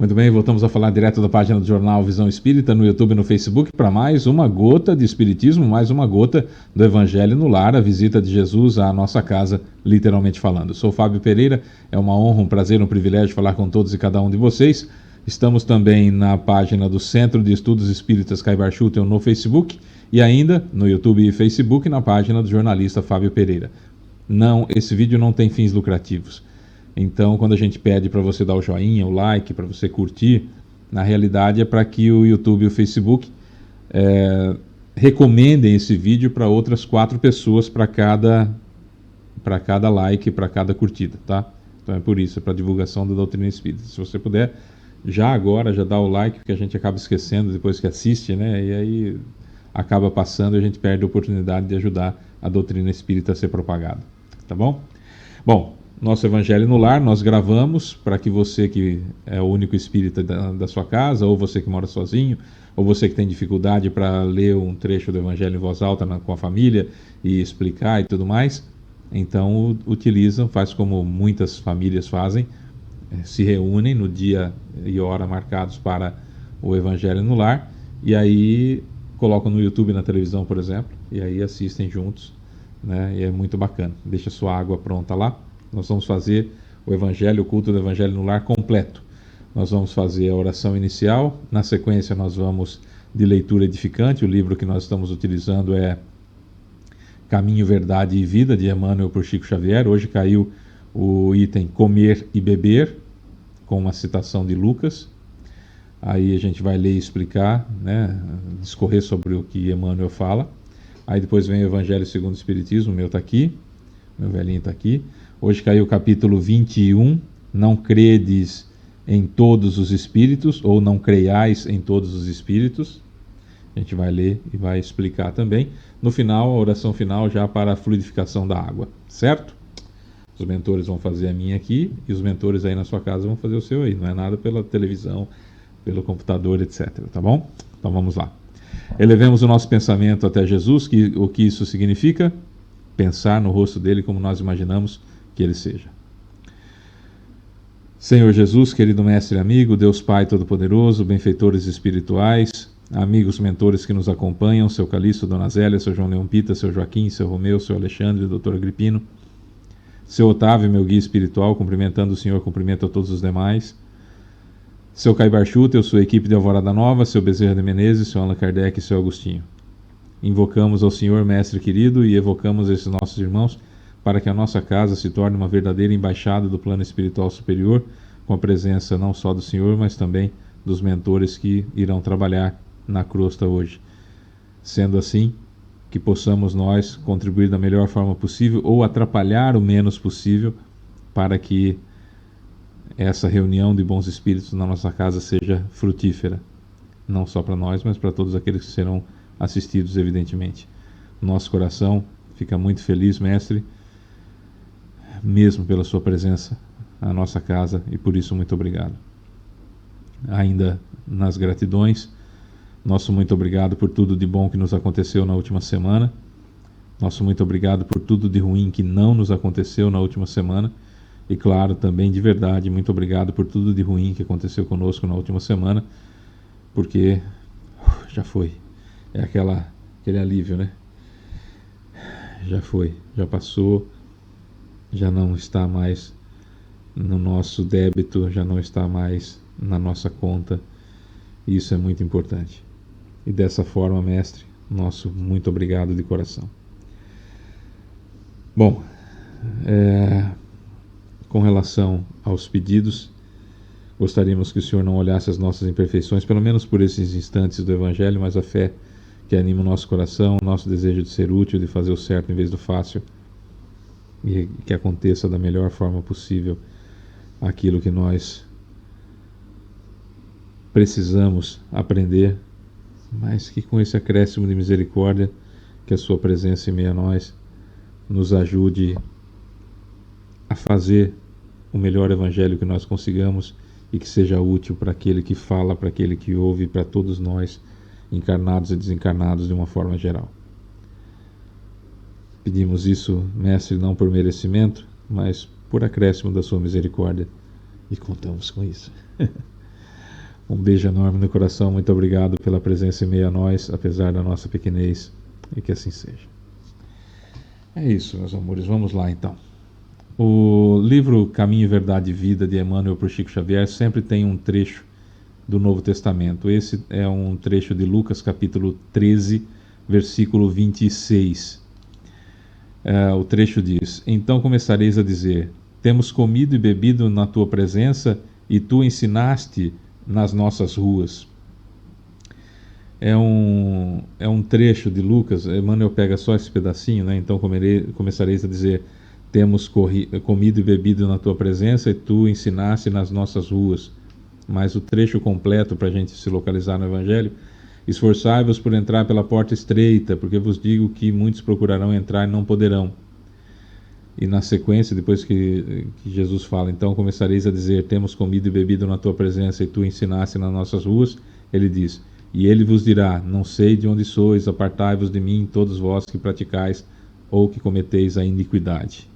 Muito bem, voltamos a falar direto da página do Jornal Visão Espírita no YouTube e no Facebook para mais uma gota de Espiritismo, mais uma gota do Evangelho no Lar, a visita de Jesus à nossa casa, literalmente falando. Sou Fábio Pereira, é uma honra, um prazer, um privilégio falar com todos e cada um de vocês. Estamos também na página do Centro de Estudos Espíritas Caibar Schutel no Facebook e ainda no YouTube e Facebook na página do jornalista Fábio Pereira. Não, esse vídeo não tem fins lucrativos. Então, quando a gente pede para você dar o joinha, o like, para você curtir, na realidade é para que o YouTube e o Facebook recomendem esse vídeo para outras 4 pessoas para cada like, para cada curtida, tá? Então é por isso, é para divulgação da doutrina espírita. Se você puder, já agora, já dá o like, porque a gente acaba esquecendo depois que assiste, né? E aí acaba passando e a gente perde a oportunidade de ajudar a doutrina espírita a ser propagada, tá bom? Bom, nosso Evangelho no Lar, nós gravamos para que você que é o único espírita da sua casa, ou você que mora sozinho, ou você que tem dificuldade para ler um trecho do Evangelho em voz alta com a família e explicar e tudo mais, então utilizam, faz como muitas famílias fazem, se reúnem no dia e hora marcados para o Evangelho no Lar, e aí colocam no YouTube, na televisão, por exemplo, e aí assistem juntos, né? E é muito bacana. Deixa sua água pronta lá. Nós vamos fazer o Evangelho, o culto do Evangelho no Lar completo. Nós vamos fazer a oração inicial, na sequência nós vamos de leitura edificante, o livro que nós estamos utilizando é Caminho, Verdade e Vida, de Emmanuel por Chico Xavier. Hoje caiu o item Comer e Beber, com uma citação de Lucas. Aí a gente vai ler e explicar, né, discorrer sobre o que Emmanuel fala. Aí depois vem o Evangelho segundo o Espiritismo, o meu está aqui, meu velhinho está aqui. Hoje caiu o capítulo 21, não credes em todos os espíritos, ou não creiais em todos os espíritos. A gente vai ler e vai explicar também. No final, a oração final já para a fluidificação da água, certo? Os mentores vão fazer a minha aqui, e os mentores aí na sua casa vão fazer o seu aí. Não é nada pela televisão, pelo computador, etc. Tá bom? Então vamos lá. Elevemos o nosso pensamento até Jesus, o que isso significa? Pensar no rosto dele como nós imaginamos que ele seja. Senhor Jesus, querido mestre e amigo, Deus Pai Todo-Poderoso, benfeitores espirituais, amigos mentores que nos acompanham, seu Calixto, Dona Zélia, seu João Leão Pita, seu Joaquim, seu Romeu, seu Alexandre, doutor Agripino, seu Otávio, meu guia espiritual, cumprimentando o Senhor, cumprimento a todos os demais, seu Caibar Schutel, sua equipe de Alvorada Nova, seu Bezerra de Menezes, seu Allan Kardec e seu Agostinho. Invocamos ao Senhor, mestre querido, e evocamos esses nossos irmãos para que a nossa casa se torne uma verdadeira embaixada do plano espiritual superior, com a presença não só do Senhor, mas também dos mentores que irão trabalhar na crosta hoje. Sendo assim, que possamos nós contribuir da melhor forma possível ou atrapalhar o menos possível para que essa reunião de bons espíritos na nossa casa seja frutífera, não só para nós, mas para todos aqueles que serão assistidos, evidentemente. Nosso coração fica muito feliz, mestre, mesmo pela sua presença na nossa casa, e por isso muito obrigado. Ainda nas gratidões, nosso muito obrigado por tudo de bom que nos aconteceu na última semana, nosso muito obrigado por tudo de ruim que não nos aconteceu na última semana, e claro, também de verdade, muito obrigado por tudo de ruim que aconteceu conosco na última semana, porque já foi, é aquele alívio, né? Já foi, já passou, já não está mais no nosso débito, já não está mais na nossa conta, e isso é muito importante. E dessa forma, mestre, nosso muito obrigado de coração. Bom, com relação aos pedidos, gostaríamos que o Senhor não olhasse as nossas imperfeições, pelo menos por esses instantes do Evangelho, mas a fé que anima o nosso coração, o nosso desejo de ser útil, de fazer o certo em vez do fácil, e que aconteça da melhor forma possível aquilo que nós precisamos aprender, mas que com esse acréscimo de misericórdia, que a sua presença em meio a nós nos ajude a fazer o melhor evangelho que nós consigamos e que seja útil para aquele que fala, para aquele que ouve, para todos nós, encarnados e desencarnados de uma forma geral. Pedimos isso, mestre, não por merecimento, mas por acréscimo da sua misericórdia, e contamos com isso. Um beijo enorme no coração, muito obrigado pela presença em meio a nós, apesar da nossa pequenez, e que assim seja. É isso, meus amores, vamos lá então. O livro Caminho, Verdade e Vida, de Emmanuel por Chico Xavier, sempre tem um trecho do Novo Testamento. Esse é um trecho de Lucas, capítulo 13, versículo 26. O trecho diz: Então começareis a dizer: Temos comido e bebido na tua presença, e tu ensinaste nas nossas ruas. É um trecho de Lucas. Emmanuel pega só esse pedacinho, né? Então começareis a dizer: Temos comido e bebido na tua presença, e tu ensinaste nas nossas ruas. Mas o trecho completo, para a gente se localizar no Evangelho: Esforçai-vos por entrar pela porta estreita, porque vos digo que muitos procurarão entrar e não poderão. E na sequência, depois que Jesus fala: Então começareis a dizer: Temos comido e bebido na tua presença, e tu ensinaste nas nossas ruas. Ele diz: E ele vos dirá: Não sei de onde sois, apartai-vos de mim, todos vós que praticais ou que cometeis a iniquidade.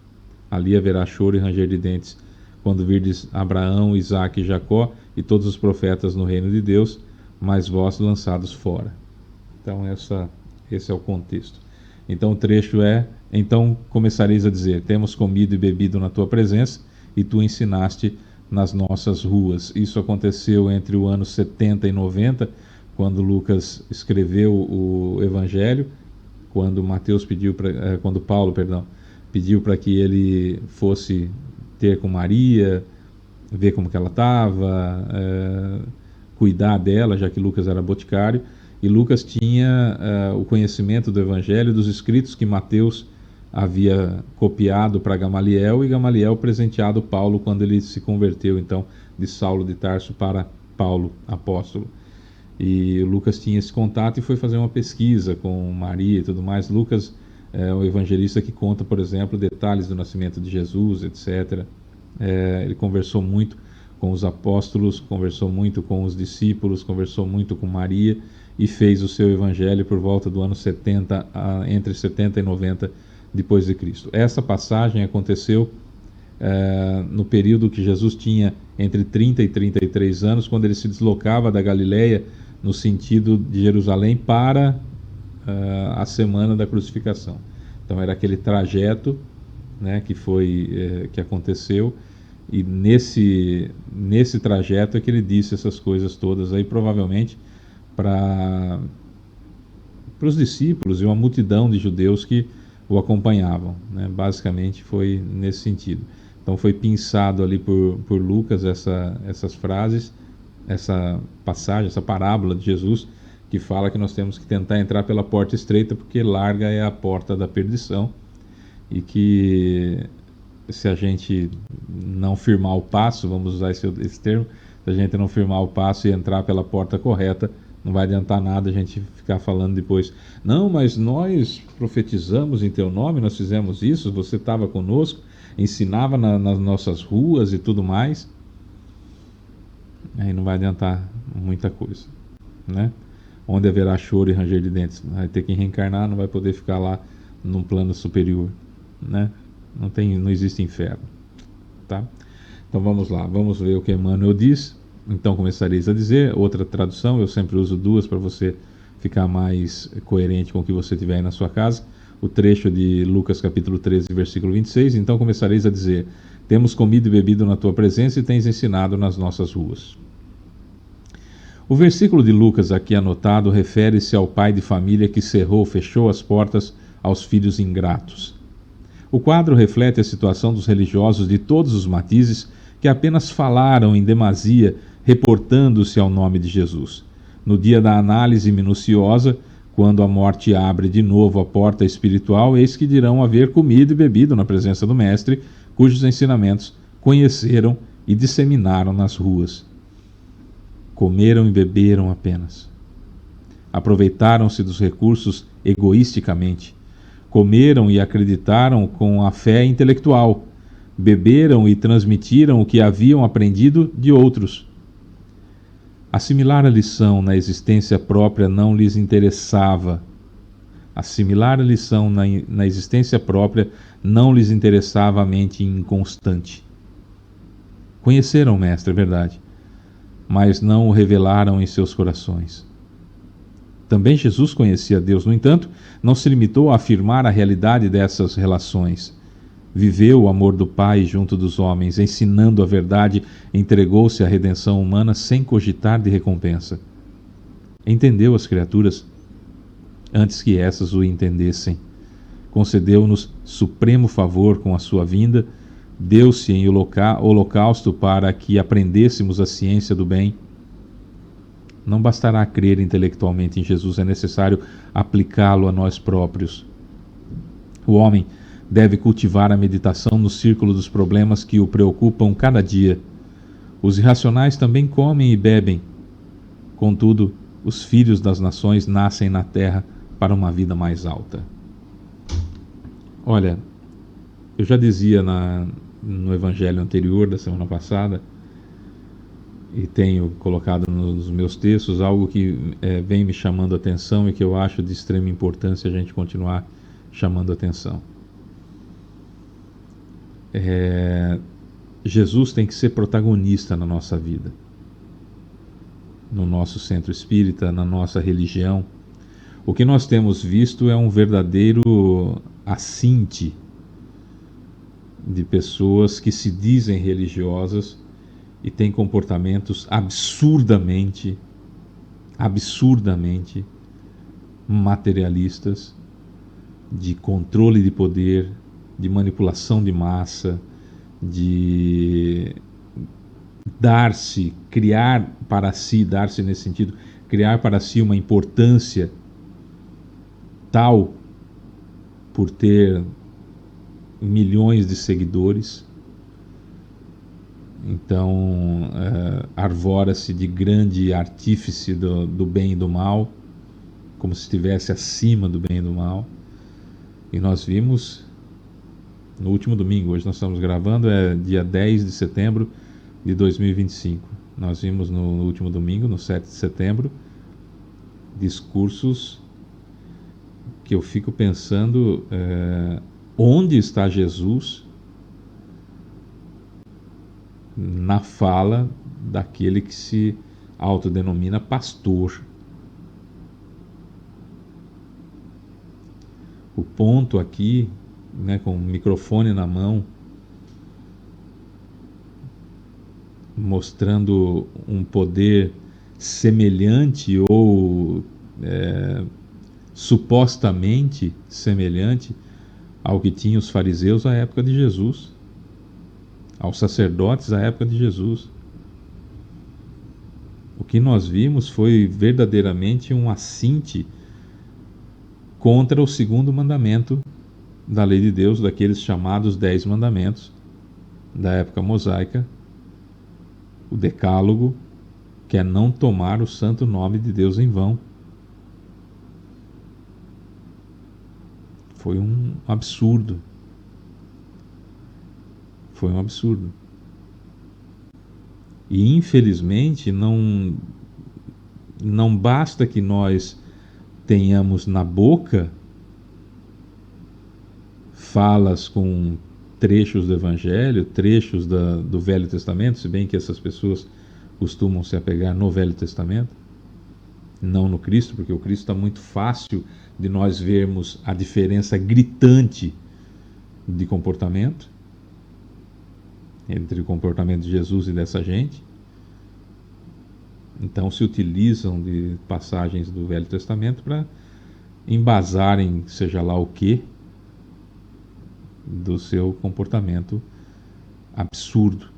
Ali haverá choro e ranger de dentes, quando virdes Abraão, Isaque e Jacó e todos os profetas no reino de Deus, mas vós lançados fora. Então esse é o contexto. Então o trecho é: Então começareis a dizer: Temos comido e bebido na tua presença, e tu ensinaste nas nossas ruas. Isso aconteceu entre o ano 70 e 90, quando Lucas escreveu o Evangelho, quando Paulo, pediu para que ele fosse ter com Maria, ver como que ela estava, cuidar dela, já que Lucas era boticário, e Lucas tinha o conhecimento do Evangelho, dos escritos que Mateus havia copiado para Gamaliel, e Gamaliel presenteado Paulo quando ele se converteu, então, de Saulo de Tarso para Paulo, apóstolo. E Lucas tinha esse contato e foi fazer uma pesquisa com Maria e tudo mais. Lucas é o evangelista que conta, por exemplo, detalhes do nascimento de Jesus, etc. Ele conversou muito com os apóstolos, conversou muito com os discípulos, conversou muito com Maria e fez o seu evangelho por volta do ano 70, entre 70 e 90 depois de Cristo. Essa passagem aconteceu no período que Jesus tinha entre 30 e 33 anos, quando ele se deslocava da Galileia no sentido de Jerusalém para a semana da crucificação. Então era aquele trajeto, né, que aconteceu, e nesse trajeto é que ele disse essas coisas todas aí, provavelmente para os discípulos e uma multidão de judeus que o acompanhavam, né? Basicamente foi nesse sentido. Então foi pensado ali por Lucas essas frases, essa passagem, essa parábola de Jesus, que fala que nós temos que tentar entrar pela porta estreita, porque larga é a porta da perdição, e que se a gente não firmar o passo, vamos usar esse termo, se a gente não firmar o passo e entrar pela porta correta, não vai adiantar nada a gente ficar falando depois: não, mas nós profetizamos em teu nome, nós fizemos isso, você estava conosco, ensinava nas nossas ruas e tudo mais. Aí não vai adiantar muita coisa, né? Onde haverá choro e ranger de dentes. Vai ter que reencarnar, não vai poder ficar lá num plano superior, né? Não existe inferno, tá? Então vamos lá, vamos ver o que Emmanuel diz. Então começareis a dizer, outra tradução, eu sempre uso duas para você ficar mais coerente com o que você tiver aí na sua casa. O trecho de Lucas capítulo 13, versículo 26, então começareis a dizer: Temos comido e bebido na tua presença e tens ensinado nas nossas ruas. O versículo de Lucas aqui anotado refere-se ao pai de família que fechou as portas aos filhos ingratos. O quadro reflete a situação dos religiosos de todos os matizes que apenas falaram em demasia, reportando-se ao nome de Jesus. No dia da análise minuciosa, quando a morte abre de novo a porta espiritual, eis que dirão haver comido e bebido na presença do Mestre, cujos ensinamentos conheceram e disseminaram nas ruas. Comeram e beberam apenas. Aproveitaram-se dos recursos egoisticamente. Comeram e acreditaram com a fé intelectual. Beberam e transmitiram o que haviam aprendido de outros. Assimilar a lição na existência própria não lhes interessava. Assimilar a lição na existência própria não lhes interessava a mente inconstante. Conheceram o Mestre, é verdade, mas não o revelaram em seus corações. Também Jesus conhecia Deus, no entanto, não se limitou a afirmar a realidade dessas relações. Viveu o amor do Pai junto dos homens, ensinando a verdade, entregou-se à redenção humana sem cogitar de recompensa. Entendeu as criaturas antes que essas o entendessem. Concedeu-nos supremo favor com a sua vinda, deu-se em holocausto para que aprendêssemos a ciência do bem. Não bastará crer intelectualmente em Jesus, é necessário aplicá-lo a nós próprios. O homem deve cultivar a meditação no círculo dos problemas que o preocupam cada dia. Os irracionais também comem e bebem. Contudo, os filhos das nações nascem na terra para uma vida mais alta. Olha, eu já dizia no evangelho anterior da semana passada, e tenho colocado nos meus textos algo que vem me chamando a atenção e que eu acho de extrema importância a gente continuar chamando a atenção. Jesus tem que ser protagonista na nossa vida, no nosso centro espírita, na nossa religião. O que nós temos visto é um verdadeiro assinte de pessoas que se dizem religiosas e têm comportamentos absurdamente materialistas, de controle de poder, de manipulação de massa, de criar para si, dar-se nesse sentido, criar para si uma importância tal por ter milhões de seguidores. Então, arvora-se de grande artífice do bem e do mal, como se estivesse acima do bem e do mal. E nós vimos no último domingo, hoje nós estamos gravando, é dia 10 de setembro de 2025. Nós vimos no último domingo, no 7 de setembro, discursos que eu fico pensando, onde está Jesus na fala daquele que se autodenomina pastor. O ponto aqui, com o microfone na mão, mostrando um poder semelhante ou supostamente semelhante ao que tinham os fariseus à época de Jesus, aos sacerdotes à época de Jesus. O que nós vimos foi verdadeiramente um assinte contra o segundo mandamento da lei de Deus, daqueles chamados 10 mandamentos da época mosaica, o decálogo, que é não tomar o santo nome de Deus em vão. Foi um absurdo. Foi um absurdo. E infelizmente não basta que nós tenhamos na boca falas com trechos do Evangelho, trechos do Velho Testamento, se bem que essas pessoas costumam se apegar no Velho Testamento, não no Cristo, porque o Cristo está muito fácil de nós vermos a diferença gritante de comportamento entre o comportamento de Jesus e dessa gente. Então se utilizam de passagens do Velho Testamento para embasarem seja lá o que do seu comportamento absurdo,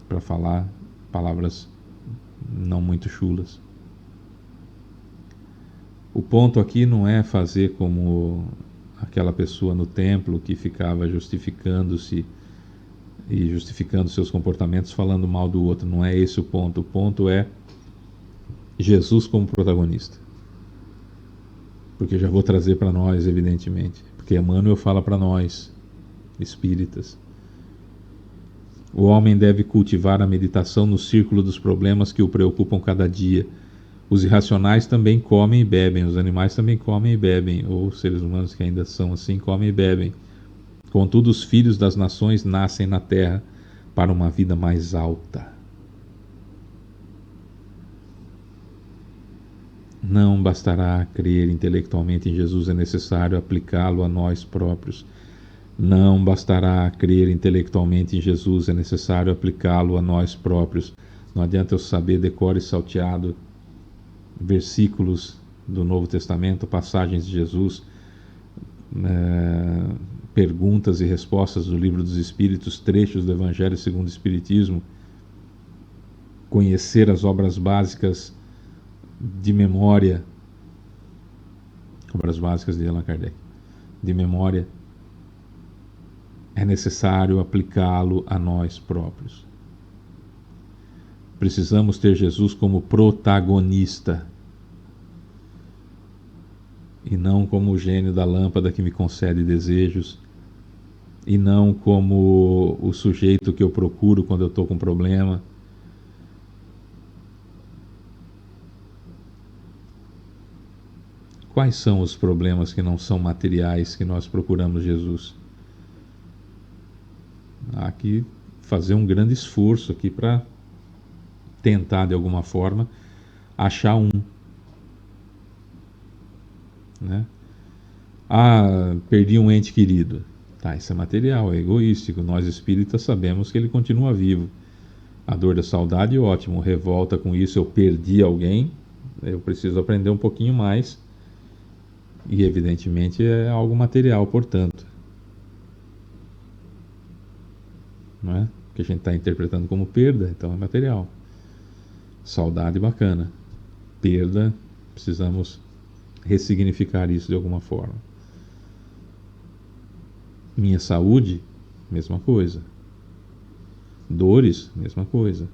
para falar palavras não muito chulas. O ponto aqui não é fazer como aquela pessoa no templo que ficava justificando-se e justificando seus comportamentos falando mal do outro. Não é esse o ponto. O ponto é Jesus como protagonista. Porque já vou trazer para nós, evidentemente. Porque Emmanuel fala para nós, espíritas. O homem deve cultivar a meditação no círculo dos problemas que o preocupam cada dia. Os irracionais também comem e bebem, os animais também comem e bebem, ou seres humanos que ainda são assim, comem e bebem. Contudo, os filhos das nações nascem na terra para uma vida mais alta. Não bastará crer intelectualmente em Jesus, é necessário aplicá-lo a nós próprios. Não bastará crer intelectualmente em Jesus, é necessário aplicá-lo a nós próprios. Não adianta eu saber decore salteado versículos do Novo Testamento, passagens de Jesus, perguntas e respostas do Livro dos Espíritos, trechos do Evangelho segundo o Espiritismo, conhecer as obras básicas de memória, obras básicas de Allan Kardec, de memória. É necessário aplicá-lo a nós próprios. Precisamos ter Jesus como protagonista e não como o gênio da lâmpada que me concede desejos, e não como o sujeito que eu procuro quando eu estou com problema. Quais são os problemas que não são materiais que nós procuramos Jesus? Há que fazer um grande esforço aqui para tentar de alguma forma achar um, né? Perdi um ente querido. Tá, isso é material, é egoístico. Nós espíritas sabemos que ele continua vivo. A dor da saudade, ótimo. Revolta com isso, eu perdi alguém, eu preciso aprender um pouquinho mais. E evidentemente é algo material, portanto, não é? Que a gente está interpretando como perda, então é material. Saudade, bacana. Perda, precisamos ressignificar isso de alguma forma. Minha saúde, mesma coisa. Dores, mesma coisa.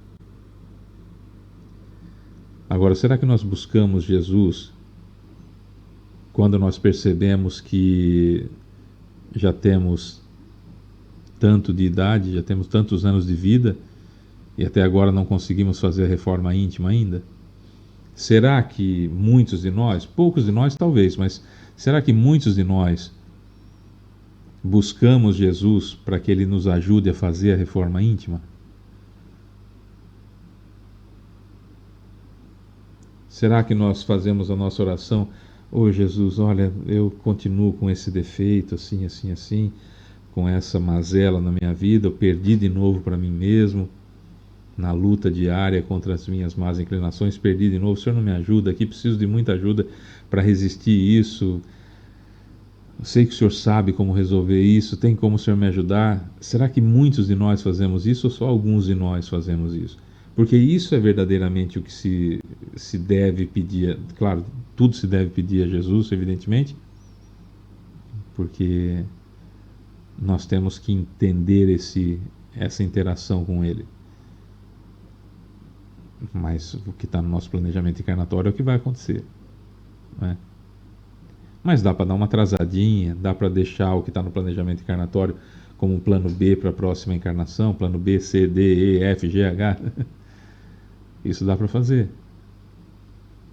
Agora, será que nós buscamos Jesus quando nós percebemos que já temos tanto de idade, já temos tantos anos de vida e até agora não conseguimos fazer a reforma íntima ainda? Será que muitos de nós, poucos de nós talvez, mas será que muitos de nós buscamos Jesus para que Ele nos ajude a fazer a reforma íntima? Será que nós fazemos a nossa oração: ô Jesus, olha, eu continuo com esse defeito, assim, assim, assim, com essa mazela na minha vida, eu perdi de novo para mim mesmo, na luta diária contra as minhas más inclinações, perdi de novo, o Senhor não me ajuda aqui, preciso de muita ajuda para resistir isso, eu sei que o Senhor sabe como resolver isso, tem como o Senhor me ajudar? Será que muitos de nós fazemos isso ou só alguns de nós fazemos isso? Porque isso é verdadeiramente o que se deve pedir. Claro, tudo se deve pedir a Jesus, evidentemente, porque nós temos que entender essa interação com Ele. Mas o que está no nosso planejamento encarnatório é o que vai acontecer, não é? Mas dá para dar uma atrasadinha, dá para deixar o que está no planejamento encarnatório como um plano B para a próxima encarnação, plano B, C, D, E, F, G, H. Isso dá para fazer.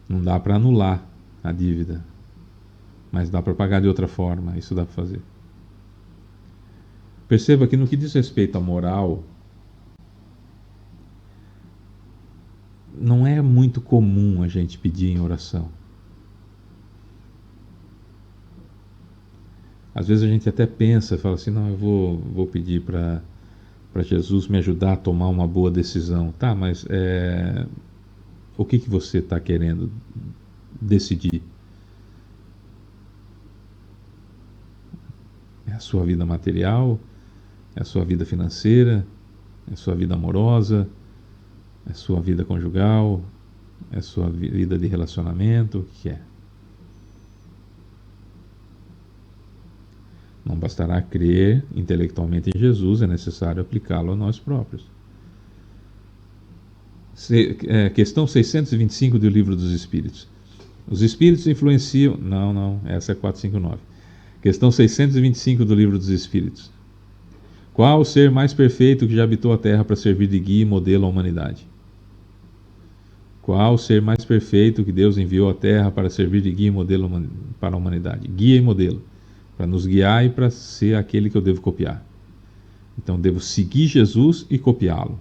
Não dá para anular a dívida, mas dá para pagar de outra forma, isso dá para fazer. Perceba que no que diz respeito à moral, não é muito comum a gente pedir em oração. Às vezes a gente até pensa, fala assim, não, eu vou pedir para Jesus me ajudar a tomar uma boa decisão. Tá, mas o que você está querendo decidir? É a sua vida material? É a sua vida financeira? É a sua vida amorosa? É a sua vida conjugal? É a sua vida de relacionamento? O que é? Não bastará crer intelectualmente em Jesus, é necessário aplicá-lo a nós próprios. Questão 625 do Livro dos Espíritos. Os Espíritos influenciam... Não, essa é 459. Questão 625 do Livro dos Espíritos. Qual o ser mais perfeito que já habitou a Terra para servir de guia e modelo à humanidade? Qual o ser mais perfeito que Deus enviou à Terra para servir de guia e modelo para a humanidade? Guia e modelo. Para nos guiar e para ser aquele que eu devo copiar. Então devo seguir Jesus e copiá-lo,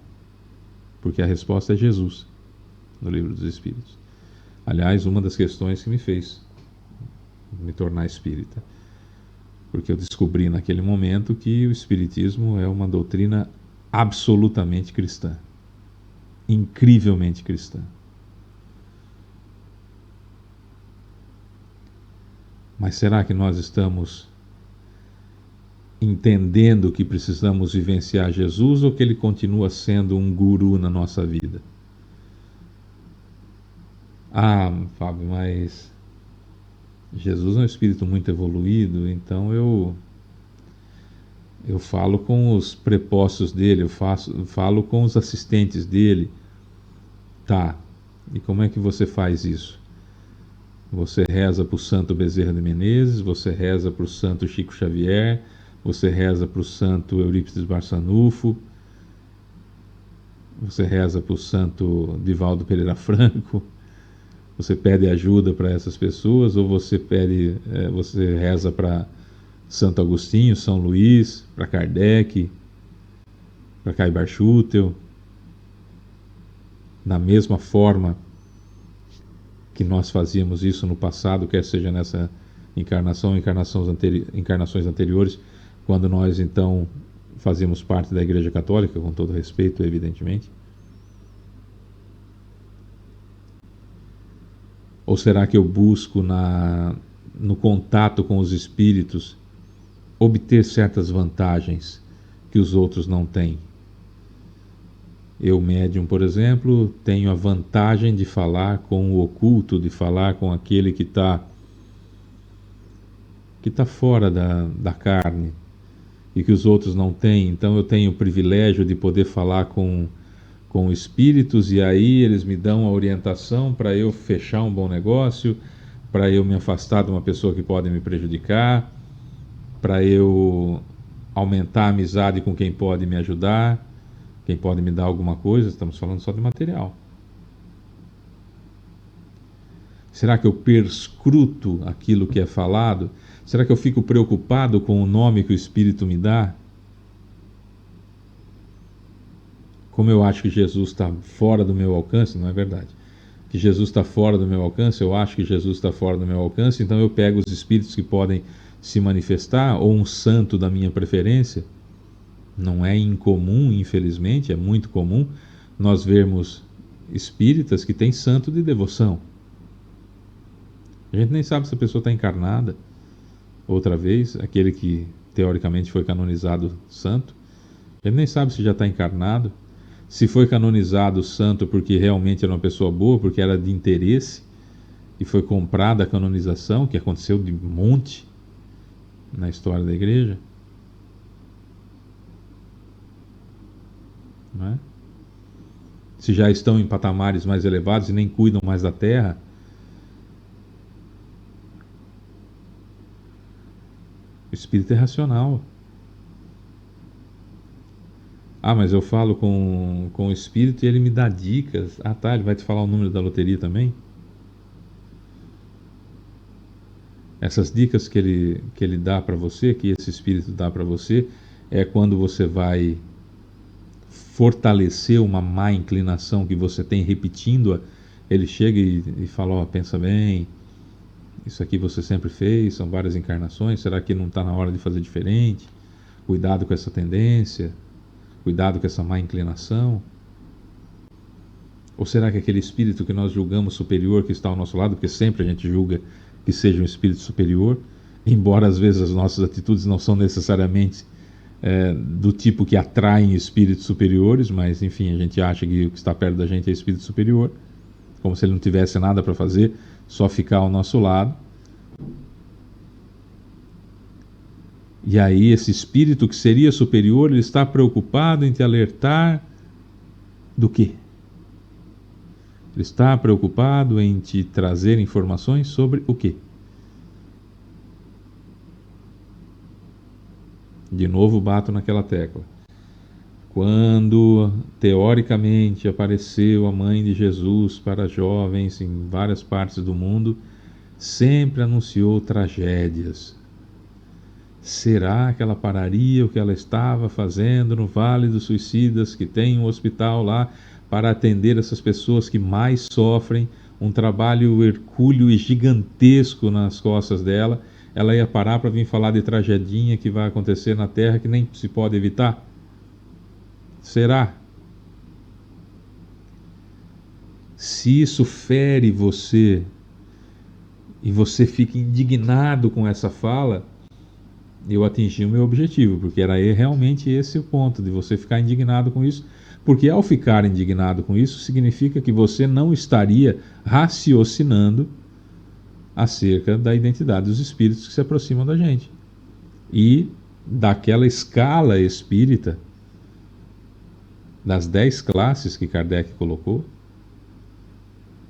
porque a resposta é Jesus, no Livro dos Espíritos. Aliás, uma das questões que me fez me tornar espírita. Porque eu descobri naquele momento que o espiritismo é uma doutrina absolutamente cristã. Incrivelmente cristã. Mas será que nós estamos entendendo que precisamos vivenciar Jesus ou que ele continua sendo um guru na nossa vida? Ah, Fábio, mas Jesus é um espírito muito evoluído, então eu falo com os prepostos dele, falo com os assistentes dele. Tá, e como é que você faz isso? Você reza para o santo Bezerra de Menezes, você reza para o santo Chico Xavier, você reza para o santo Eurípides Barçanufo, você reza para o santo Divaldo Pereira Franco, você pede ajuda para essas pessoas, ou você reza para Santo Agostinho, São Luís, para Kardec, para Caibar Schutel, da mesma forma que nós fazíamos isso no passado, quer seja nessa encarnação ou encarnações anteriores, quando nós então fazíamos parte da Igreja Católica, com todo respeito, evidentemente? Ou será que eu busco no contato com os espíritos obter certas vantagens que os outros não têm? Eu, médium, por exemplo, tenho a vantagem de falar com o oculto, de falar com aquele que está fora da carne e que os outros não têm. Então eu tenho o privilégio de poder falar com espíritos, e aí eles me dão a orientação para eu fechar um bom negócio, para eu me afastar de uma pessoa que pode me prejudicar, para eu aumentar a amizade com quem pode me ajudar, quem pode me dar alguma coisa. Estamos falando só de material. Será que eu perscruto aquilo que é falado? Será que eu fico preocupado com o nome que o Espírito me dá? Como eu acho que Jesus está fora do meu alcance, não é verdade. Que Jesus está fora do meu alcance, eu acho que Jesus está fora do meu alcance, então eu pego os espíritos que podem se manifestar, ou um santo da minha preferência. Não é incomum, infelizmente, é muito comum nós vermos espíritas que têm santo de devoção. A gente nem sabe se a pessoa está encarnada outra vez, aquele que teoricamente foi canonizado santo. A gente nem sabe se já está encarnado, se foi canonizado santo porque realmente era uma pessoa boa, porque era de interesse e foi comprada a canonização, que aconteceu de monte na história da igreja. Não é? Se já estão em patamares mais elevados e nem cuidam mais da terra. O espírito é racional. Ah, mas eu falo com o espírito e ele me dá dicas. Ah, tá, ele vai te falar o número da loteria também? Essas dicas que ele dá para você, que esse espírito dá para você, é quando você vai fortalecer uma má inclinação que você tem repetindo-a. Ele chega e fala: ó, pensa bem, isso aqui você sempre fez, são várias encarnações, será que não está na hora de fazer diferente? Cuidado com essa tendência, cuidado com essa má inclinação. Ou será que aquele espírito que nós julgamos superior, que está ao nosso lado, porque sempre a gente julga que seja um espírito superior, embora às vezes as nossas atitudes não são necessariamente do tipo que atraem espíritos superiores, mas enfim, a gente acha que o que está perto da gente é espírito superior, como se ele não tivesse nada para fazer, só ficar ao nosso lado. E aí esse espírito que seria superior, ele está preocupado em te alertar do quê? Ele está preocupado em te trazer informações sobre o quê? De novo bato naquela tecla. Quando teoricamente apareceu a mãe de Jesus para jovens em várias partes do mundo, sempre anunciou tragédias. Será que ela pararia o que ela estava fazendo no Vale dos Suicidas, que tem um hospital lá, para atender essas pessoas que mais sofrem, um trabalho hercúleo e gigantesco nas costas dela, ela ia parar para vir falar de tragedinha que vai acontecer na Terra que nem se pode evitar? Será? Se isso fere você e você fica indignado com essa fala, eu atingi o meu objetivo, porque era realmente esse o ponto, de você ficar indignado com isso, porque ao ficar indignado com isso, significa que você não estaria raciocinando acerca da identidade dos espíritos que se aproximam da gente. E daquela escala espírita, das 10 classes que Kardec colocou,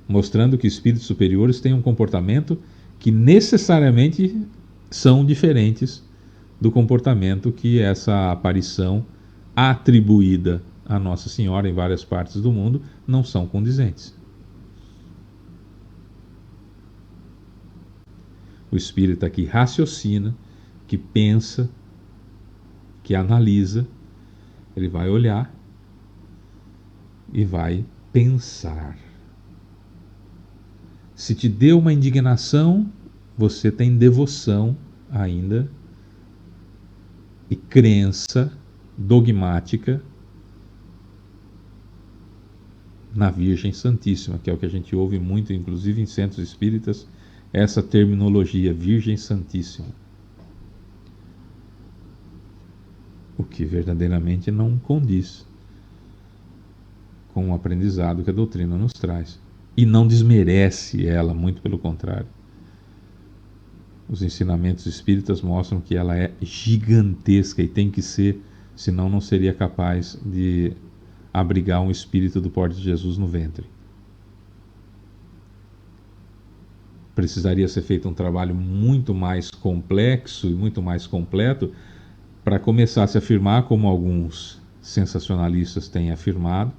mostrando que espíritos superiores têm um comportamento que necessariamente são diferentes do comportamento que essa aparição atribuída a Nossa Senhora em várias partes do mundo não são condizentes. O espírita que raciocina, que pensa, que analisa, ele vai olhar e vai pensar. Se te deu uma indignação, você tem devoção ainda e crença dogmática na Virgem Santíssima, que é o que a gente ouve muito, inclusive em centros espíritas, essa terminologia, Virgem Santíssima. O que verdadeiramente não condiz com o aprendizado que a doutrina nos traz. E não desmerece ela, muito pelo contrário. Os ensinamentos espíritas mostram que ela é gigantesca e tem que ser, senão não seria capaz de abrigar um espírito do porte de Jesus no ventre. Precisaria ser feito um trabalho muito mais complexo e muito mais completo para começar a se afirmar, como alguns sensacionalistas têm afirmado,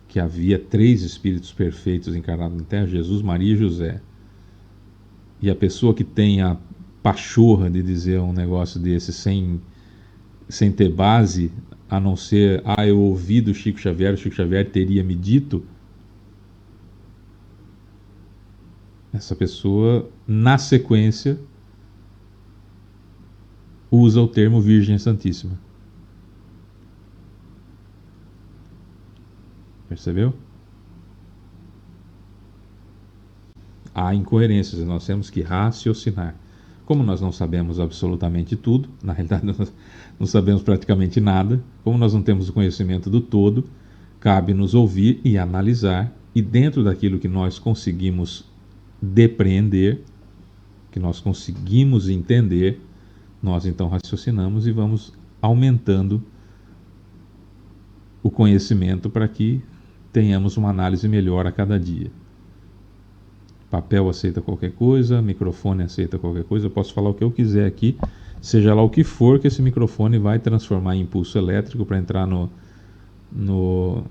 que havia 3 espíritos perfeitos encarnados na Terra, Jesus, Maria e José. E a pessoa que tem a pachorra de dizer um negócio desse sem ter base, a não ser, eu ouvi do Chico Xavier, o Chico Xavier teria me dito, essa pessoa, na sequência, usa o termo Virgem Santíssima. Percebeu? Há incoerências, nós temos que raciocinar. Como nós não sabemos absolutamente tudo, na realidade nós não sabemos praticamente nada, como nós não temos o conhecimento do todo, cabe nos ouvir e analisar, e dentro daquilo que nós conseguimos depreender, que nós conseguimos entender, nós então raciocinamos e vamos aumentando o conhecimento para que tenhamos uma análise melhor a cada dia. Papel aceita qualquer coisa, microfone aceita qualquer coisa, eu posso falar o que eu quiser aqui, seja lá o que for, que esse microfone vai transformar em impulso elétrico para entrar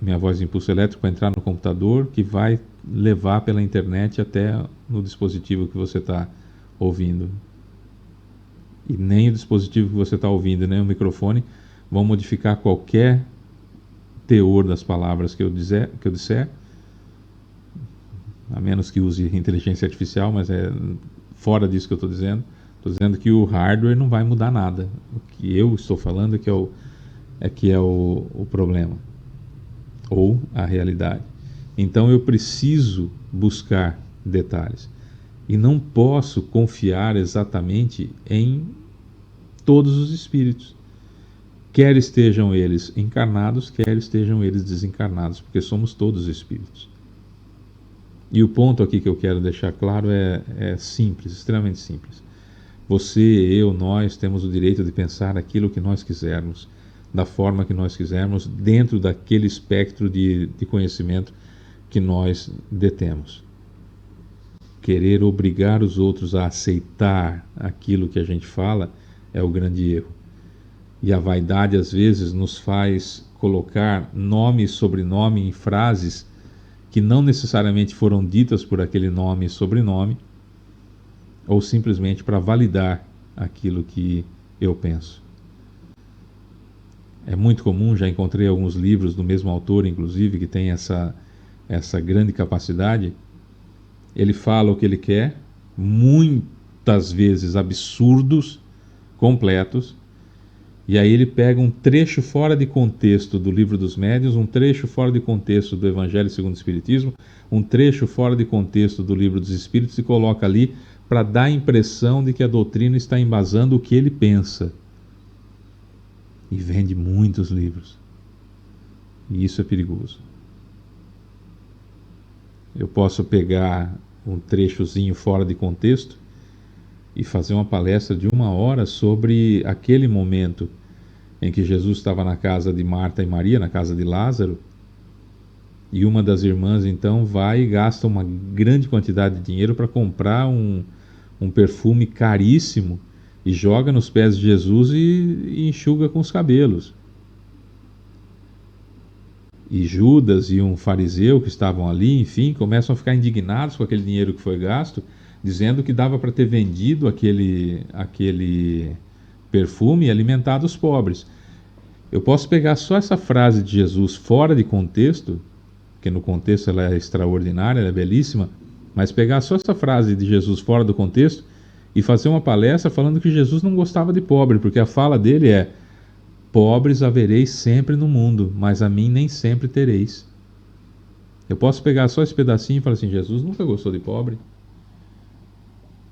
minha voz de impulso elétrico para entrar no computador, que vai levar pela internet até no dispositivo que você está ouvindo. E nem o dispositivo que você está ouvindo, nem o microfone vão modificar qualquer teor das palavras que eu disser, a menos que use inteligência artificial, mas é fora disso que eu estou dizendo. Estou dizendo que o hardware não vai mudar nada. O que eu estou falando é que é o problema, ou a realidade. Então eu preciso buscar detalhes. E não posso confiar exatamente em todos os espíritos. Quer estejam eles encarnados, quer estejam eles desencarnados, porque somos todos espíritos. E o ponto aqui que eu quero deixar claro é simples, extremamente simples. Você, eu, nós temos o direito de pensar aquilo que nós quisermos, da forma que nós quisermos, dentro daquele espectro de conhecimento que nós detemos. Querer obrigar os outros a aceitar aquilo que a gente fala é o grande erro. E a vaidade às vezes nos faz colocar nome e sobrenome em frases que não necessariamente foram ditas por aquele nome e sobrenome, ou simplesmente para validar aquilo que eu penso. É muito comum, já encontrei alguns livros do mesmo autor, inclusive, que tem essa essa grande capacidade, ele fala o que ele quer, muitas vezes absurdos, completos, e aí ele pega um trecho fora de contexto do Livro dos Médiuns, um trecho fora de contexto do Evangelho segundo o Espiritismo, um trecho fora de contexto do Livro dos Espíritos e coloca ali para dar a impressão de que a doutrina está embasando o que ele pensa. E vende muitos livros. E isso é perigoso. Eu posso pegar um trechozinho fora de contexto e fazer uma palestra de 1 hora sobre aquele momento em que Jesus estava na casa de Marta e Maria, na casa de Lázaro, e uma das irmãs então vai e gasta uma grande quantidade de dinheiro para comprar um perfume caríssimo e joga nos pés de Jesus e enxuga com os cabelos. E Judas e um fariseu que estavam ali, enfim, começam a ficar indignados com aquele dinheiro que foi gasto, dizendo que dava para ter vendido aquele perfume e alimentado os pobres. Eu posso pegar só essa frase de Jesus fora de contexto, que no contexto ela é extraordinária, ela é belíssima, mas pegar só essa frase de Jesus fora do contexto e fazer uma palestra falando que Jesus não gostava de pobre, porque a fala dele é: pobres havereis sempre no mundo, mas a mim nem sempre tereis. Eu posso pegar só esse pedacinho e falar assim: Jesus nunca gostou de pobre.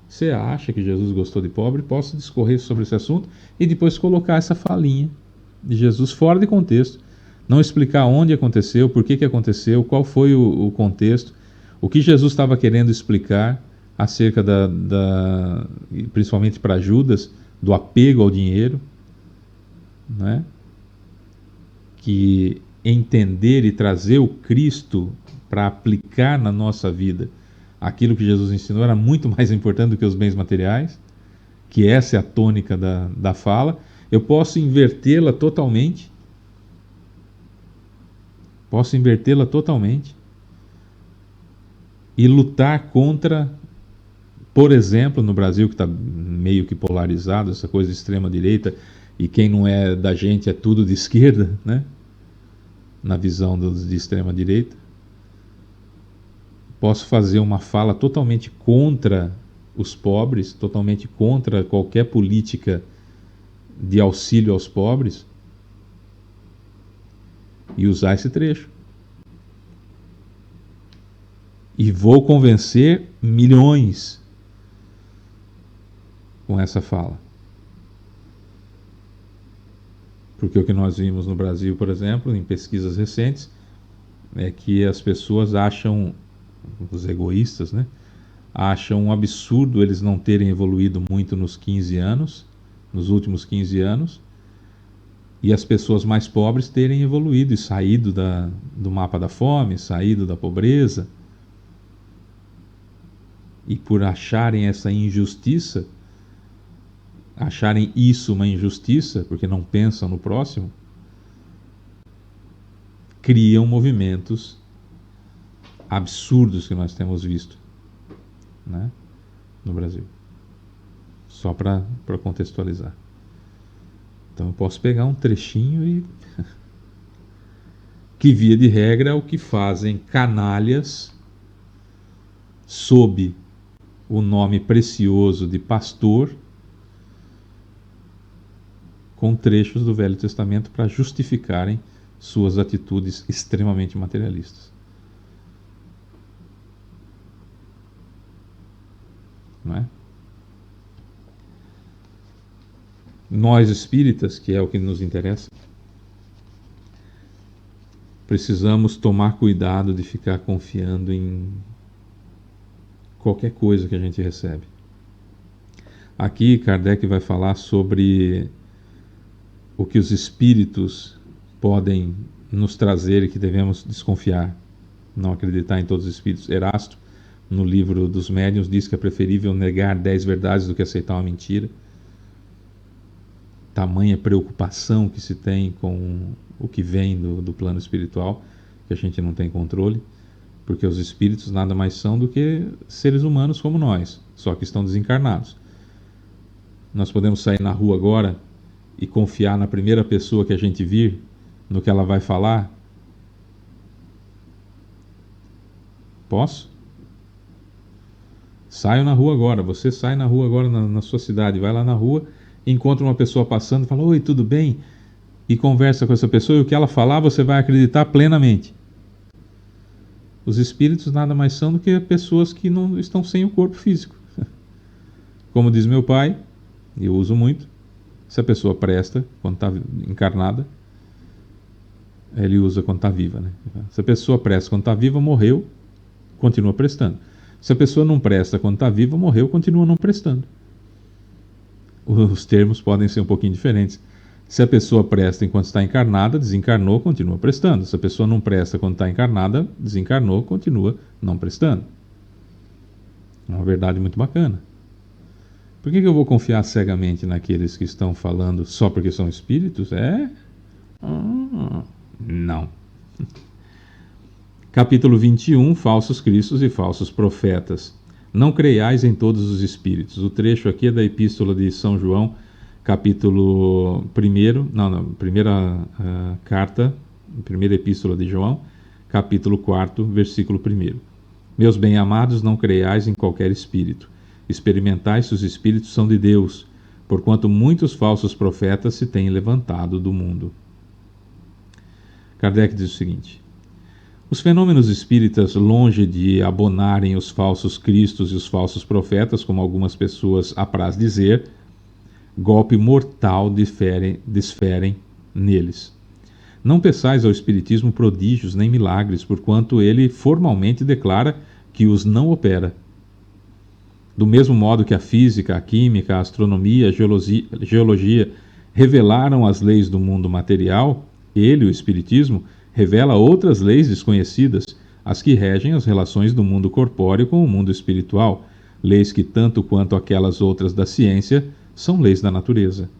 Você acha que Jesus gostou de pobre? Posso discorrer sobre esse assunto e depois colocar essa falinha de Jesus fora de contexto. Não explicar onde aconteceu, por que aconteceu, qual foi o contexto, o que Jesus estava querendo explicar acerca principalmente para Judas, do apego ao dinheiro, né? Que entender e trazer o Cristo para aplicar na nossa vida aquilo que Jesus ensinou era muito mais importante do que os bens materiais, que essa é a tônica da fala. Eu posso invertê-la totalmente. E lutar contra, por exemplo, no Brasil, que está meio que polarizado, essa coisa de extrema-direita, e quem não é da gente é tudo de esquerda, né? Na visão de extrema-direita. Posso fazer uma fala totalmente contra os pobres, totalmente contra qualquer política de auxílio aos pobres, e usar esse trecho. E vou convencer milhões com essa fala. Porque o que nós vimos no Brasil, por exemplo, em pesquisas recentes, é que as pessoas acham, os egoístas, né, acham um absurdo eles não terem evoluído muito nos últimos 15 anos, e as pessoas mais pobres terem evoluído e saído do mapa da fome, saído da pobreza. E por acharem essa injustiça, acharem isso uma injustiça, porque não pensam no próximo, criam movimentos absurdos que nós temos visto, né, no Brasil. Só para contextualizar. Então eu posso pegar um trechinho e que via de regra é o que fazem canalhas sob o nome precioso de pastor, com trechos do Velho Testamento para justificarem suas atitudes extremamente materialistas. Não é? Nós espíritas, que é o que nos interessa, precisamos tomar cuidado de ficar confiando em qualquer coisa que a gente recebe. Aqui Kardec vai falar sobre o que os espíritos podem nos trazer e que devemos desconfiar, não acreditar em todos os espíritos. Erasto, no livro dos Médiuns, diz que é preferível negar 10 verdades do que aceitar uma mentira. Tamanha preocupação que se tem com o que vem do plano espiritual, que a gente não tem controle, porque os espíritos nada mais são do que seres humanos como nós, só que estão desencarnados. Nós podemos sair na rua agora e confiar na primeira pessoa que a gente vir, no que ela vai falar? Posso? Saio na rua agora. Você sai na rua agora na sua cidade. Vai lá na rua, encontra uma pessoa passando, fala: oi, tudo bem? E conversa com essa pessoa, e o que ela falar você vai acreditar plenamente. Os espíritos nada mais são do que pessoas que não estão sem o corpo físico. Como diz meu pai, e eu uso muito, se a pessoa presta quando está encarnada, ele usa quando está viva, né? Se a pessoa presta quando está viva, morreu, continua prestando. Se a pessoa não presta quando está viva, morreu, continua não prestando. Os termos podem ser um pouquinho diferentes. Se a pessoa presta enquanto está encarnada, desencarnou, continua prestando. Se a pessoa não presta quando está encarnada, desencarnou, continua não prestando. É uma verdade muito bacana. Por que eu vou confiar cegamente naqueles que estão falando só porque são espíritos? Não. Capítulo 21, Falsos Cristos e Falsos Profetas. Não creiais em todos os espíritos. O trecho aqui é da Epístola de São João, capítulo 1, primeira carta, primeira Epístola de João, capítulo 4, versículo 1. Meus bem-amados, não creiais em qualquer espírito. Experimentai se os espíritos são de Deus, porquanto muitos falsos profetas se têm levantado do mundo. Kardec diz o seguinte: os fenômenos espíritas, longe de abonarem os falsos cristos e os falsos profetas, como algumas pessoas apraz dizer, golpe mortal desferem neles. Não peçais ao espiritismo prodígios nem milagres, porquanto ele formalmente declara que os não opera. Do mesmo modo que a física, a química, a astronomia, a geologia revelaram as leis do mundo material, ele, o espiritismo, revela outras leis desconhecidas, as que regem as relações do mundo corpóreo com o mundo espiritual, leis que, tanto quanto aquelas outras da ciência, são leis da natureza.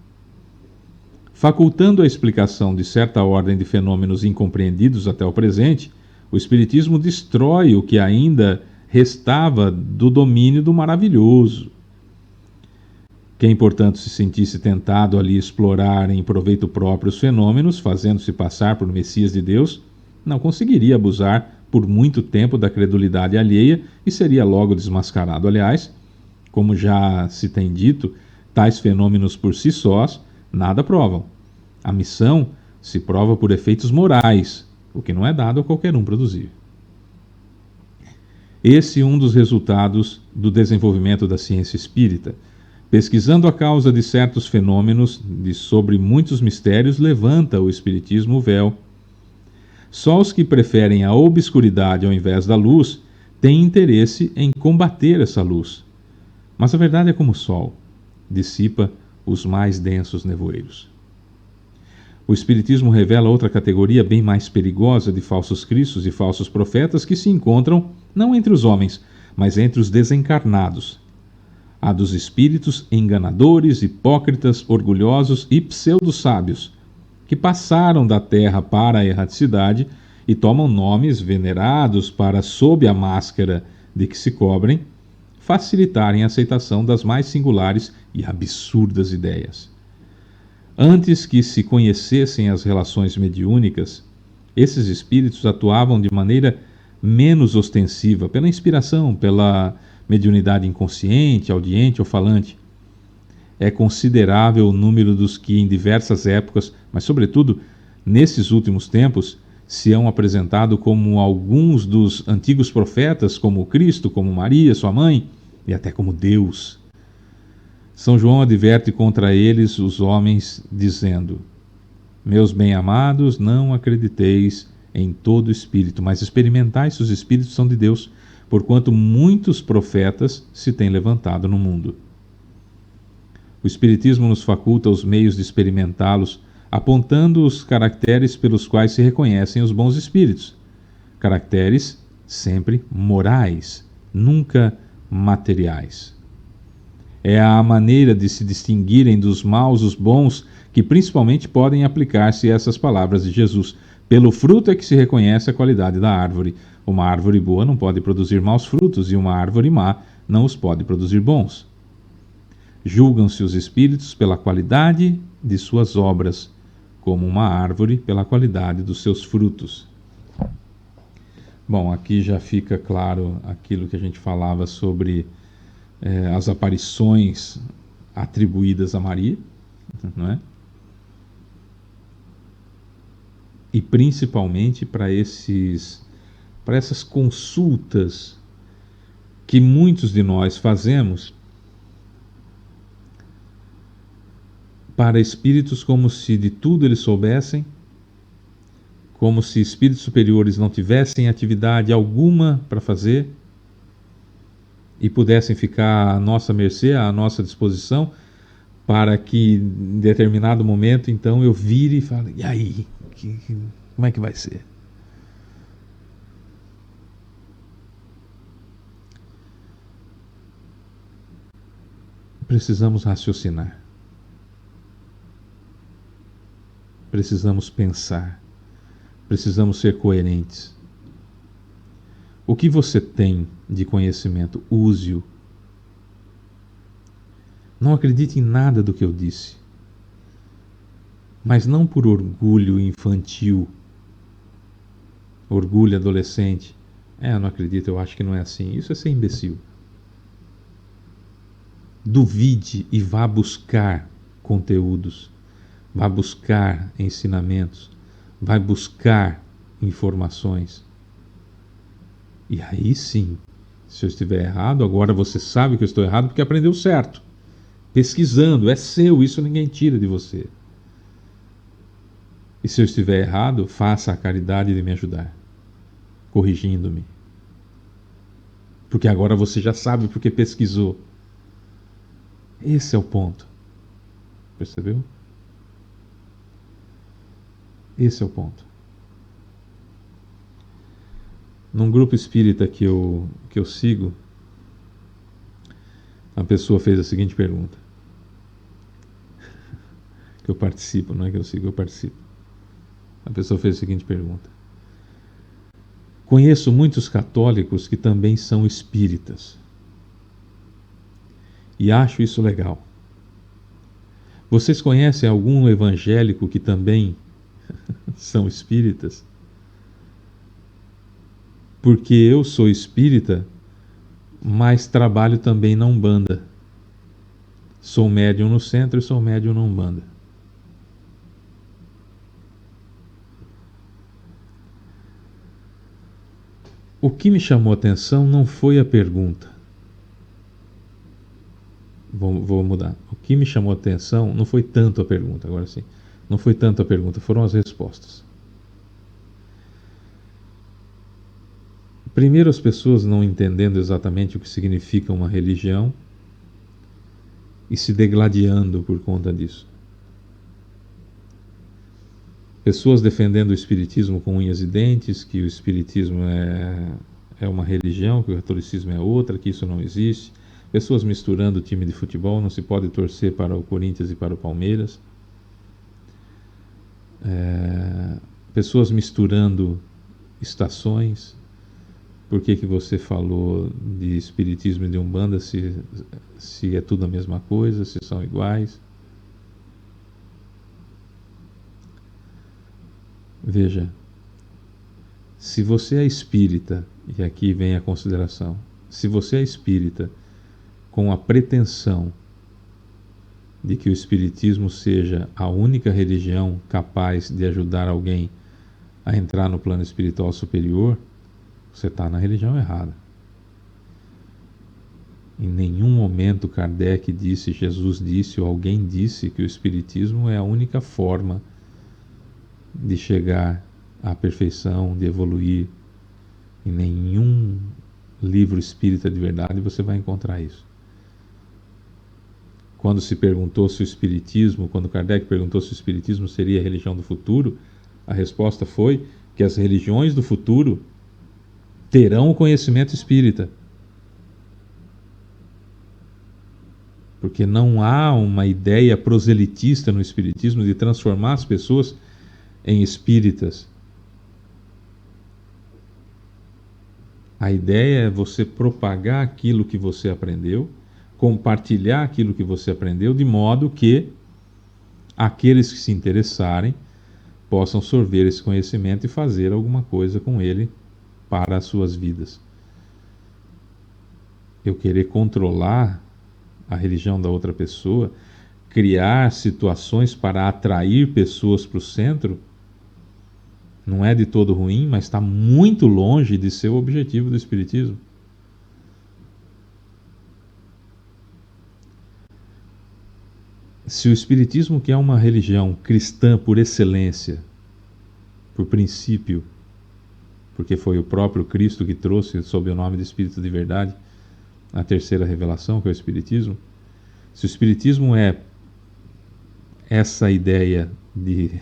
Facultando a explicação de certa ordem de fenômenos incompreendidos até o presente, o espiritismo destrói o que ainda restava do domínio do maravilhoso. Quem, portanto, se sentisse tentado ali explorar em proveito próprio os fenômenos, fazendo-se passar por Messias de Deus, não conseguiria abusar por muito tempo da credulidade alheia e seria logo desmascarado. Aliás, como já se tem dito, tais fenômenos por si sós nada provam. A missão se prova por efeitos morais, o que não é dado a qualquer um produzir. Esse é um dos resultados do desenvolvimento da ciência espírita. Pesquisando a causa de certos fenômenos, de sobre muitos mistérios, levanta o espiritismo o véu. Só os que preferem a obscuridade ao invés da luz têm interesse em combater essa luz. Mas a verdade é como o sol, dissipa os mais densos nevoeiros. O espiritismo revela outra categoria bem mais perigosa de falsos cristos e falsos profetas que se encontram não entre os homens, mas entre os desencarnados. A dos espíritos enganadores, hipócritas, orgulhosos e pseudo-sábios, que passaram da terra para a erraticidade e tomam nomes venerados para, sob a máscara de que se cobrem, facilitarem a aceitação das mais singulares e absurdas ideias. Antes que se conhecessem as relações mediúnicas, esses espíritos atuavam de maneira menos ostensiva, pela inspiração, pela mediunidade inconsciente, audiente ou falante. É considerável o número dos que, em diversas épocas, mas sobretudo nesses últimos tempos, se hão apresentado como alguns dos antigos profetas, como Cristo, como Maria, sua mãe, e até como Deus. São João adverte contra eles os homens, dizendo: meus bem-amados, não acrediteis em todo espírito, mas experimentai se os espíritos são de Deus, porquanto muitos profetas se têm levantado no mundo. O Espiritismo nos faculta os meios de experimentá-los, apontando os caracteres pelos quais se reconhecem os bons espíritos. Caracteres sempre morais, nunca materiais. É a maneira de se distinguirem dos maus os bons que principalmente podem aplicar-se a essas palavras de Jesus. Pelo fruto é que se reconhece a qualidade da árvore. Uma árvore boa não pode produzir maus frutos, e uma árvore má não os pode produzir bons. Julgam-se os espíritos pela qualidade de suas obras, como uma árvore pela qualidade dos seus frutos. Bom, aqui já fica claro aquilo que a gente falava sobre as aparições atribuídas a Maria, não é? E principalmente para essas consultas que muitos de nós fazemos para espíritos como se de tudo eles soubessem, como se espíritos superiores não tivessem atividade alguma para fazer e pudessem ficar à nossa mercê, à nossa disposição, para que em determinado momento então eu vire e fale: e aí? Como é que vai ser? Precisamos raciocinar. Precisamos pensar. Precisamos ser coerentes. O que você tem de conhecimento, use-o. Não acredite em nada do que eu disse. Mas não por orgulho infantil, orgulho adolescente. Eu não acredito, eu acho que não é assim. Isso é ser imbecil. Duvide e vá buscar conteúdos, vá buscar ensinamentos, vá buscar informações. E aí sim, se eu estiver errado, agora você sabe que eu estou errado porque aprendeu certo. Pesquisando, é seu, isso ninguém tira de você. E se eu estiver errado, faça a caridade de me ajudar, corrigindo-me. Porque agora você já sabe porque pesquisou. Esse é o ponto. Percebeu? Esse é o ponto. Num grupo espírita que eu sigo, a pessoa fez a seguinte pergunta. Que eu participo, não é que eu sigo, eu participo. A pessoa fez a seguinte pergunta. Conheço muitos católicos que também são espíritas. E acho isso legal. Vocês conhecem algum evangélico que também são espíritas? Porque eu sou espírita, mas trabalho também na Umbanda. Sou médium no centro e sou médium na Umbanda. O que me chamou a atenção não foi a pergunta. Vou mudar. O que me chamou a atenção não foi tanto a pergunta, agora sim. Não foi tanto a pergunta, foram as respostas. Primeiro, as pessoas não entendendo exatamente o que significa uma religião e se degladiando por conta disso. Pessoas defendendo o espiritismo com unhas e dentes, que o espiritismo é uma religião, que o catolicismo é outra, que isso não existe. Pessoas misturando o time de futebol, não se pode torcer para o Corinthians e para o Palmeiras. Pessoas misturando estações. Por que você falou de espiritismo e de Umbanda se é tudo a mesma coisa, se são iguais? Veja, se você é espírita, e aqui vem a consideração, se você é espírita com a pretensão de que o espiritismo seja a única religião capaz de ajudar alguém a entrar no plano espiritual superior, você está na religião errada. Em nenhum momento Kardec disse, Jesus disse ou alguém disse que o espiritismo é a única forma de chegar à perfeição, de evoluir. Em nenhum livro espírita de verdade você vai encontrar isso. Quando se perguntou se o espiritismo, quando Kardec perguntou se o espiritismo seria a religião do futuro, a resposta foi que as religiões do futuro terão o conhecimento espírita. Porque não há uma ideia proselitista no espiritismo de transformar as pessoas em espíritas. A ideia é você propagar aquilo que você aprendeu, compartilhar aquilo que você aprendeu, de modo que aqueles que se interessarem possam sorver esse conhecimento e fazer alguma coisa com ele para as suas vidas. Eu querer controlar a religião da outra pessoa, criar situações para atrair pessoas para o centro, não é de todo ruim, mas está muito longe de ser o objetivo do Espiritismo. Se o Espiritismo, que é uma religião cristã por excelência, por princípio, porque foi o próprio Cristo que trouxe, sob o nome de Espírito de Verdade, a terceira revelação, que é o Espiritismo, se o Espiritismo é essa ideia de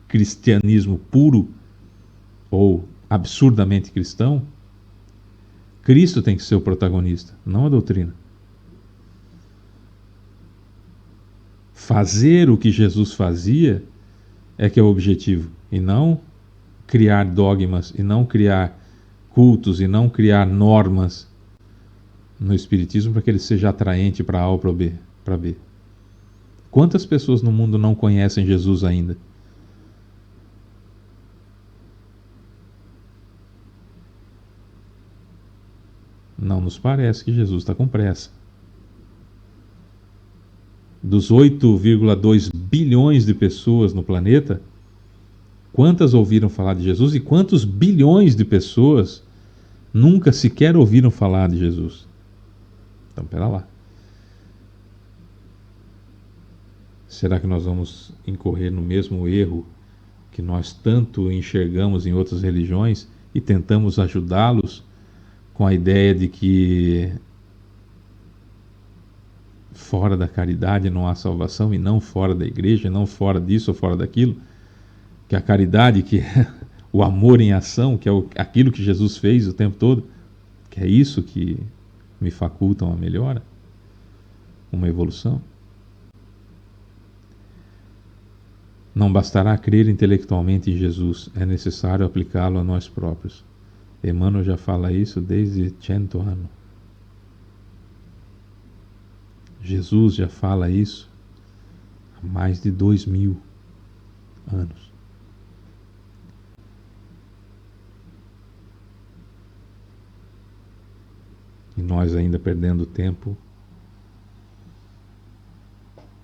cristianismo puro ou absurdamente cristão, Cristo tem que ser o protagonista, não a doutrina. Fazer o que Jesus fazia é que é o objetivo, e não criar dogmas, e não criar cultos, e não criar normas no Espiritismo para que ele seja atraente para A ou para B. Quantas pessoas no mundo não conhecem Jesus ainda? Não nos parece que Jesus está com pressa. Dos 8,2 bilhões de pessoas no planeta, quantas ouviram falar de Jesus e quantos bilhões de pessoas nunca sequer ouviram falar de Jesus? Então, pera lá. Será que nós vamos incorrer no mesmo erro que nós tanto enxergamos em outras religiões e tentamos ajudá-los com a ideia de que fora da caridade não há salvação, e não fora da igreja, e não fora disso ou fora daquilo? Que a caridade, que é o amor em ação, que é aquilo que Jesus fez o tempo todo, que é isso que me faculta uma melhora, uma evolução. Não bastará crer intelectualmente em Jesus, é necessário aplicá-lo a nós próprios. Emmanuel já fala isso desde 100 anos. Jesus já fala isso há mais de 2000 anos. E nós ainda perdendo tempo,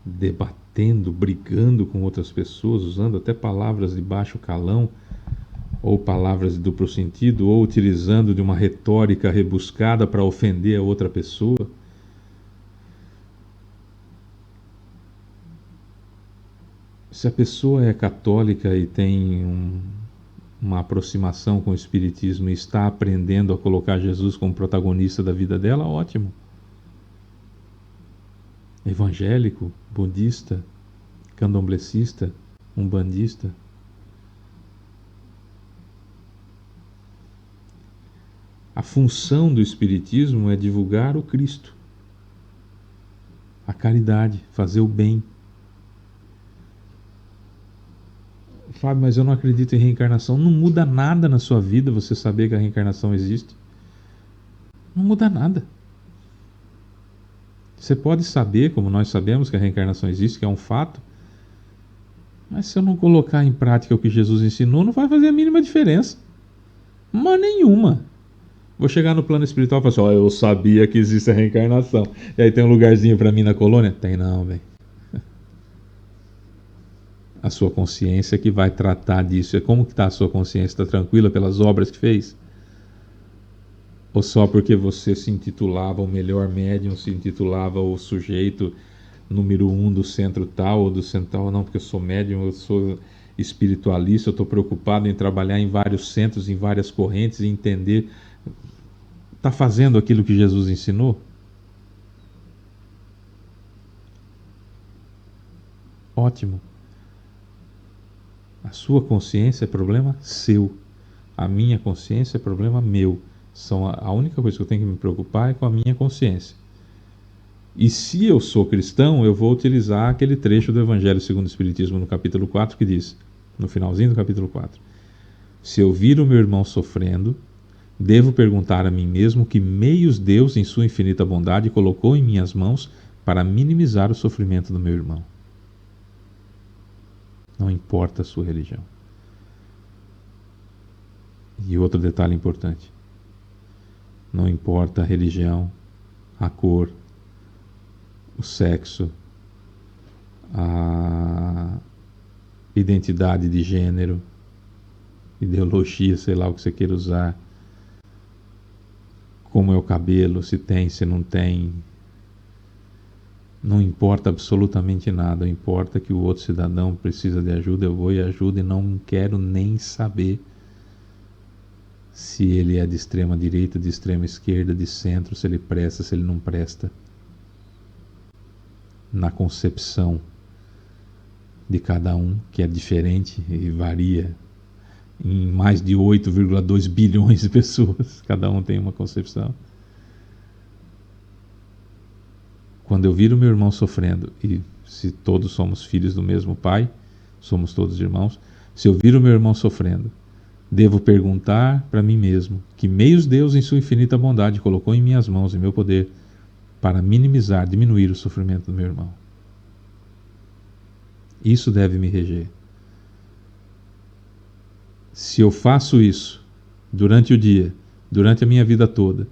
debatendo, brigando com outras pessoas, usando até palavras de baixo calão, ou palavras de duplo sentido, ou utilizando de uma retórica rebuscada para ofender a outra pessoa. Se a pessoa é católica e tem uma aproximação com o Espiritismo e está aprendendo a colocar Jesus como protagonista da vida dela, ótimo. Evangélico, budista, candomblessista, umbandista. A função do Espiritismo é divulgar o Cristo, a caridade, fazer o bem. Fábio, mas eu não acredito em reencarnação. Não muda nada na sua vida você saber que a reencarnação existe. Não muda nada. Você pode saber, como nós sabemos, que a reencarnação existe, que é um fato, mas se eu não colocar em prática o que Jesus ensinou, não vai fazer a mínima diferença. Mas nenhuma. Vou chegar no plano espiritual e falar assim, ó, eu sabia que existe a reencarnação. E aí tem um lugarzinho pra mim na colônia? Tem não, velho. A sua consciência que vai tratar disso. É como que está a sua consciência? Está tranquila pelas obras que fez? Ou só porque você se intitulava o melhor médium, se intitulava o sujeito número 1 do centro tal ou do centro tal? Não, porque eu sou médium, eu sou espiritualista, eu estou preocupado em trabalhar em vários centros, em várias correntes e entender. Está fazendo aquilo que Jesus ensinou? Ótimo. A sua consciência é problema seu. A minha consciência é problema meu. A única coisa que eu tenho que me preocupar é com a minha consciência. E se eu sou cristão, eu vou utilizar aquele trecho do Evangelho segundo o Espiritismo no capítulo 4 que diz, no finalzinho do capítulo 4, se eu vir o meu irmão sofrendo, devo perguntar a mim mesmo que meios Deus, em sua infinita bondade, colocou em minhas mãos para minimizar o sofrimento do meu irmão. Não importa a sua religião. E outro detalhe importante: não importa a religião, a cor, o sexo, a identidade de gênero, ideologia, sei lá o que você queira usar, como é o cabelo, se tem, se não tem. Não importa absolutamente nada. Importa que o outro cidadão precisa de ajuda, eu vou e ajudo, e não quero nem saber se ele é de extrema direita, de extrema esquerda, de centro, se ele presta, se ele não presta. Na concepção de cada um, que é diferente e varia em mais de 8,2 bilhões de pessoas, cada um tem uma concepção. Quando eu viro meu irmão sofrendo, e se todos somos filhos do mesmo pai, somos todos irmãos, se eu viro meu irmão sofrendo, devo perguntar para mim mesmo que meios Deus em sua infinita bondade colocou em minhas mãos, em meu poder, para minimizar, diminuir o sofrimento do meu irmão. Isso deve me reger. Se eu faço isso durante o dia, durante a minha vida toda,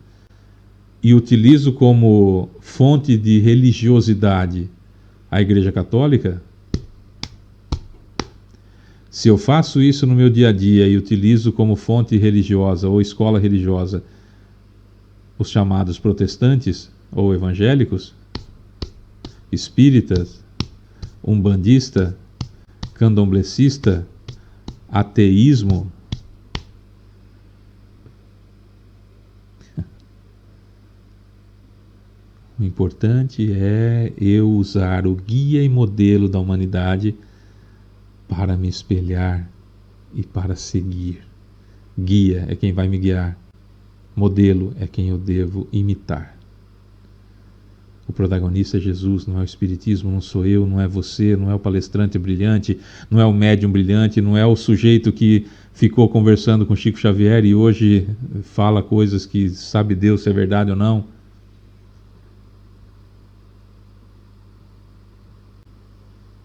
e utilizo como fonte de religiosidade a Igreja Católica, se eu faço isso no meu dia a dia e utilizo como fonte religiosa ou escola religiosa os chamados protestantes ou evangélicos, espíritas, umbandista, candomblecista, ateísmo, o importante é eu usar o guia e modelo da humanidade para me espelhar e para seguir. Guia é quem vai me guiar. Modelo é quem eu devo imitar. O protagonista é Jesus, não é o Espiritismo, não sou eu, não é você, não é o palestrante brilhante, não é o médium brilhante, não é o sujeito que ficou conversando com Chico Xavier e hoje fala coisas que sabe Deus se é verdade ou não.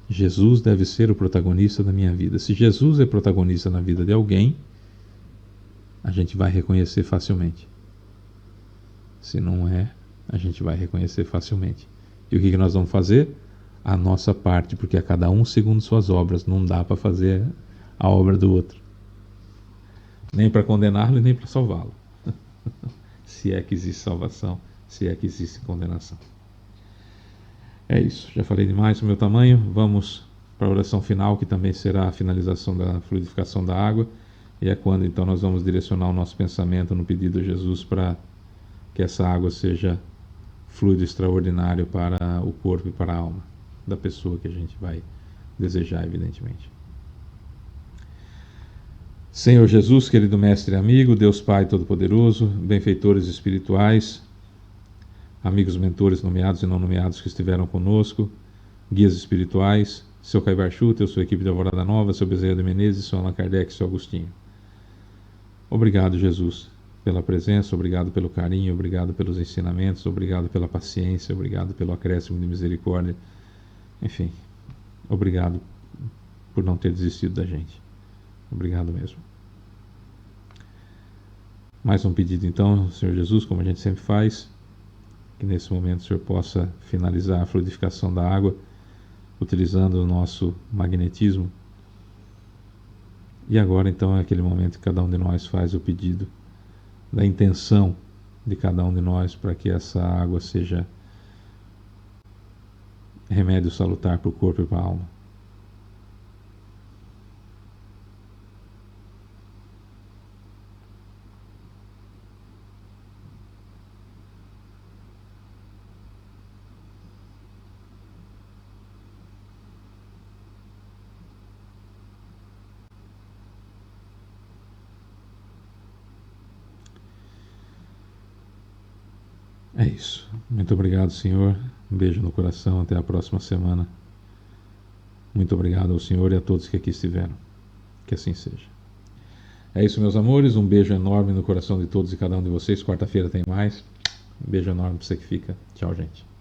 Jesus deve ser o protagonista da minha vida. Se Jesus é protagonista na vida de alguém, a gente vai reconhecer facilmente. Se não é, a gente vai reconhecer facilmente. E o que nós vamos fazer? A nossa parte, porque a cada um segundo suas obras, não dá para fazer a obra do outro. Nem para condená-lo e nem para salvá-lo. Se é que existe salvação, se é que existe condenação. É isso, já falei demais do meu tamanho. Vamos para a oração final, que também será a finalização da fluidificação da água. E é quando então nós vamos direcionar o nosso pensamento no pedido a Jesus para que essa água seja fluido extraordinário para o corpo e para a alma da pessoa que a gente vai desejar, evidentemente. Senhor Jesus, querido Mestre e amigo, Deus Pai Todo-Poderoso, benfeitores espirituais, amigos mentores nomeados e não nomeados que estiveram conosco, guias espirituais, seu Caibar Schutter, sua equipe de Alvorada Nova, seu Bezerra de Menezes, seu Allan Kardec, seu Agostinho. Obrigado, Jesus, pela presença, obrigado pelo carinho, obrigado pelos ensinamentos, obrigado pela paciência, obrigado pelo acréscimo de misericórdia. Enfim, obrigado por não ter desistido da gente. Obrigado mesmo. Mais um pedido então, Senhor Jesus, como a gente sempre faz, que nesse momento o Senhor possa finalizar a fluidificação da água, utilizando o nosso magnetismo. E agora então é aquele momento que cada um de nós faz o pedido da intenção de cada um de nós para que essa água seja remédio salutar para o corpo e para a alma. É isso. Muito obrigado, Senhor. Um beijo no coração. Até a próxima semana. Muito obrigado ao Senhor e a todos que aqui estiveram. Que assim seja. É isso, meus amores. Um beijo enorme no coração de todos e cada um de vocês. Quarta-feira tem mais. Um beijo enorme para você que fica. Tchau, gente.